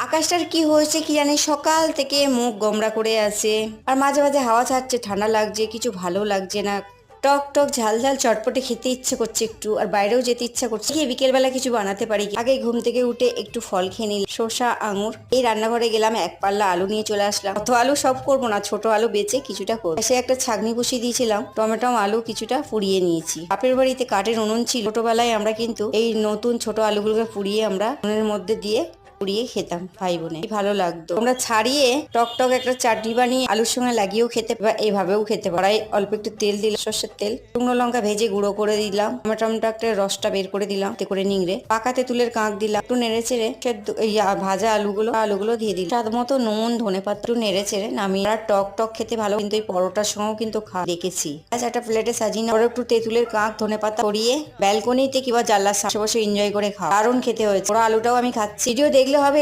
আকাশটার কি হয়েছে কি জানি, সকাল থেকে মুখ গোমড়া করে আছে, আর মাঝে মাঝে হাওয়া ছাড়ছে, ঠান্ডা লাগছে, কিছু ভালো লাগছে না। টক টক ঝাল ঝাল চটপটে খেতে ইচ্ছে করছে একটু, আর বাইরেও যেতে ইচ্ছা করছে। কি বিকেলবেলা কিছু বানাতে পারি কি? আগে ঘুম থেকে উঠে একটু ফল খেয়ে নিলাম, শসা আঙুর। এই রান্নাঘরে গেলাম, এক পাল্লা আলু নিয়ে চলে আসলাম। অত আলু সব করবো না, ছোট আলু বেচে কিছুটা করবো। সে একটা ছাগনি বসিয়ে দিয়েছিলাম, টমেটো আলু কিছুটা পুড়িয়ে নিয়েছি। বাপের বাড়িতে কাঠের উনুন ছিল, ছোটবেলায় আমরা কিন্তু এই নতুন ছোট আলুগুলোকে পুড়িয়ে আমরা উনুনের মধ্যে দিয়ে পুড়িয়ে খেতাম ভাই বোনে, ভালো লাগতো। আমরা ছাড়িয়ে টক টক একটা চাটনি বানিয়ে আলুর সঙ্গে লাগিয়েও খেতে বা এইভাবেও খেতে পারাই। অল্প একটু তেল দিলাম, সর্ষের তেল, শুকনো লঙ্কা ভেজে গুঁড়ো করে দিলাম, টমেটো একটা রসটা বের করে দিলাম, এতে করে নিংড়ে পাকা তেঁতুলের কাঁক দিলাম, একটু নেড়ে চেড়ে ভাজা আলুগুলো দিয়ে দিলাম, স্বাদ মতো নুন, ধনেপাতা, একটু নেড়ে চেড়ে নামিয়ে। আর টক টক খেতে ভালো, কিন্তু এই পরোটার সঙ্গেও কিন্তু দেখেছি। আচ্ছা, একটা প্লেটে সাজিয়ে না, একটু তেঁতুলের কাঁক, ধনেপাতা ছড়িয়ে ব্যালকনিতে কিংবা জানলার সামনে বসে এনজয় করে খাওয়া, দারুণ খেতে হয়েছে। ওরা আলুটাও আমি খাচ্ছি। ভিডিও দেখলে হবে।